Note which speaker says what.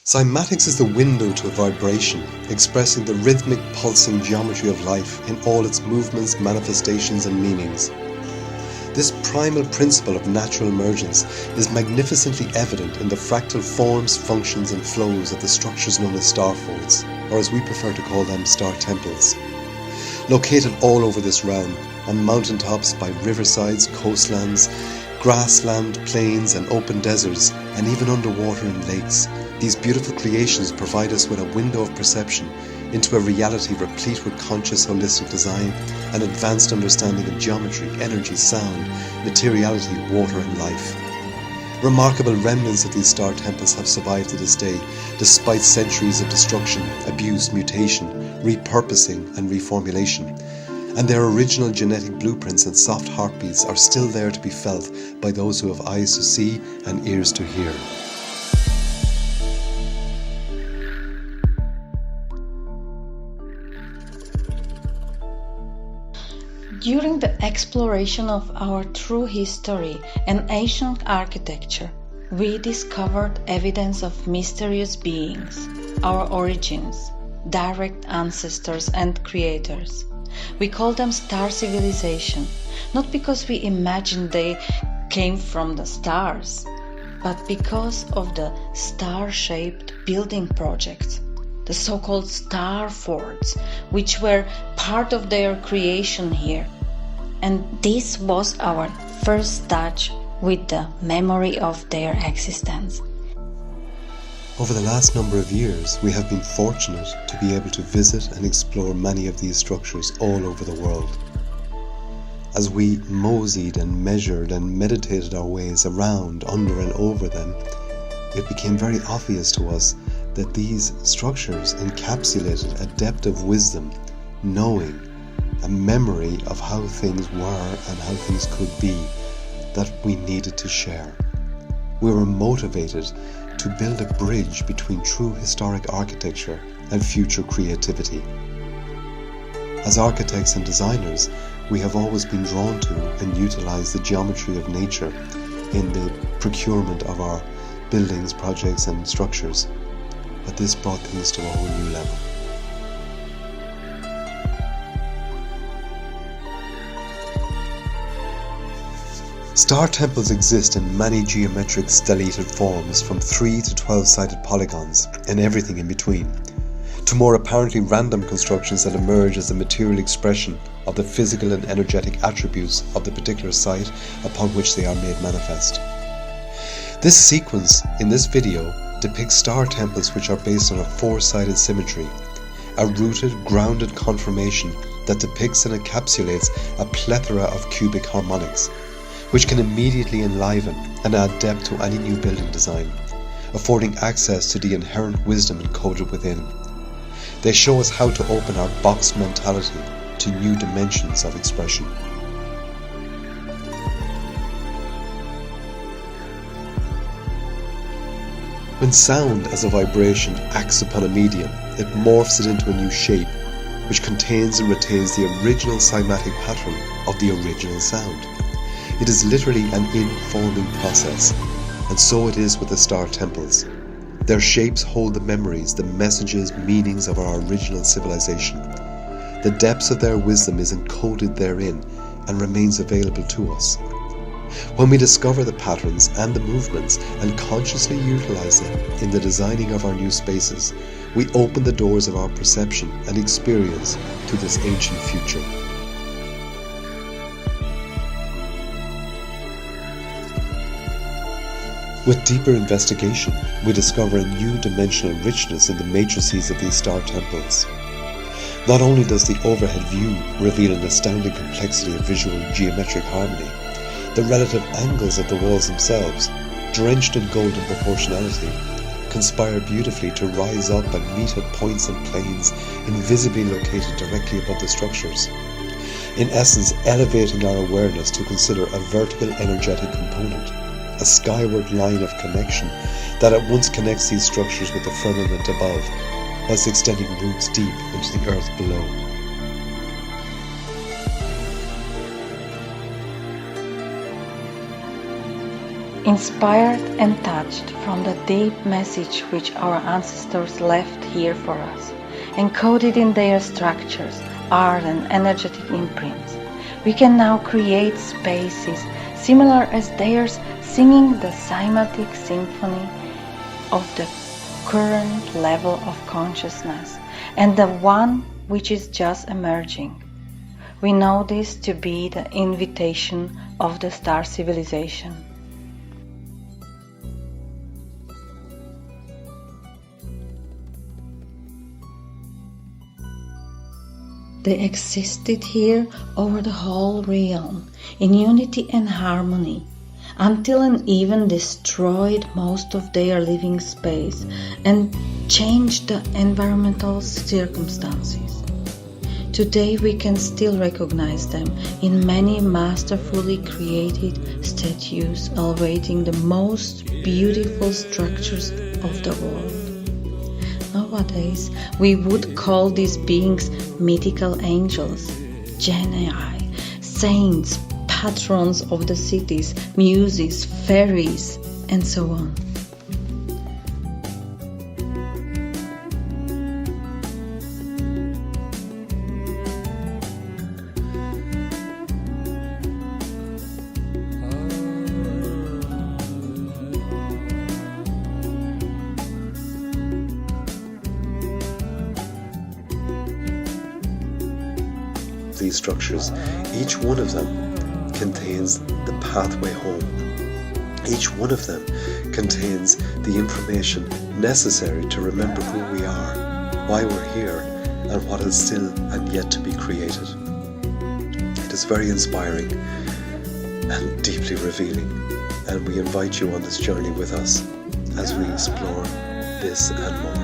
Speaker 1: Cymatics is the window to a vibration, expressing the rhythmic pulsing geometry of life in all its movements, manifestations and meanings. This primal principle of natural emergence is magnificently evident in the fractal forms, functions and flows of the structures known as star folds, or as we prefer to call them, star temples. Located all over this realm, on mountaintops, by riversides, coastlands, grassland, plains and open deserts, and even underwater in lakes, these beautiful creations provide us with a window of perception into a reality replete with conscious holistic design and advanced understanding of geometry, energy, sound, materiality, water and life. Remarkable remnants of these star temples have survived to this day, despite centuries of destruction, abuse, mutation, repurposing and reformulation. And their original genetic blueprints and soft heartbeats are still there to be felt by those who have eyes to see and ears to hear.
Speaker 2: During the exploration of our true history and ancient architecture, we discovered evidence of mysterious beings, our origins, direct ancestors and creators. We call them star civilization, not because we imagined they came from the stars, but because of the star-shaped building projects, the so-called star forts, which were part of their creation here. And this was our first touch with the memory of their existence.
Speaker 1: Over the last number of years, we have been fortunate to be able to visit and explore many of these structures all over the world. As we moseyed and measured and meditated our ways around, under and over them, it became very obvious to us that these structures encapsulated a depth of wisdom, knowing, a memory of how things were and how things could be that we needed to share. We were motivated to build a bridge between true historic architecture and future creativity. As architects and designers, we have always been drawn to and utilized the geometry of nature in the procurement of our buildings, projects and structures, but this brought things to a whole new level. Star temples exist in many geometric stellated forms, from 3 to 12-sided polygons and everything in between, to more apparently random constructions that emerge as a material expression of the physical and energetic attributes of the particular site upon which they are made manifest. This sequence in this video depicts star temples which are based on a 4-sided symmetry, a rooted, grounded conformation that depicts and encapsulates a plethora of cubic harmonics, which can immediately enliven and add depth to any new building design, affording access to the inherent wisdom encoded within. They show us how to open our box mentality to new dimensions of expression. When sound as a vibration acts upon a medium, it morphs it into a new shape, which contains and retains the original cymatic pattern of the original sound. It is literally an informing process, and so it is with the star temples. Their shapes hold the memories, the messages, meanings of our original civilization. The depths of their wisdom is encoded therein and remains available to us. When we discover the patterns and the movements and consciously utilize them in the designing of our new spaces, we open the doors of our perception and experience to this ancient future. With deeper investigation, we discover a new dimensional richness in the matrices of these star temples. Not only does the overhead view reveal an astounding complexity of visual and geometric harmony, the relative angles of the walls themselves, drenched in golden proportionality, conspire beautifully to rise up and meet at points and planes invisibly located directly above the structures, in essence elevating our awareness to consider a vertical energetic component, a skyward line of connection that at once connects these structures with the firmament above, whilst extending roots deep into the earth below.
Speaker 2: inspired and touched from the deep message which our ancestors left here for us, encoded in their structures, art and energetic imprints, we can now create spaces similar as theirs, singing the cymatic symphony of the current level of consciousness and the one which is just emerging. We know this to be the invitation of the star civilization. They existed here over the whole realm, in unity and harmony, until and even destroyed most of their living space and changed the environmental circumstances. Today we can still recognize them in many masterfully created statues elevating the most beautiful structures of the world. Nowadays, we would call these beings mythical angels, genii, saints, patrons of the cities, muses, fairies, and so on.
Speaker 1: These structures, each one of them contains the pathway home. Each one of them contains the information necessary to remember who we are, why we're here, and what is still and yet to be created. It is very inspiring and deeply revealing, and we invite you on this journey with us as we explore this and more.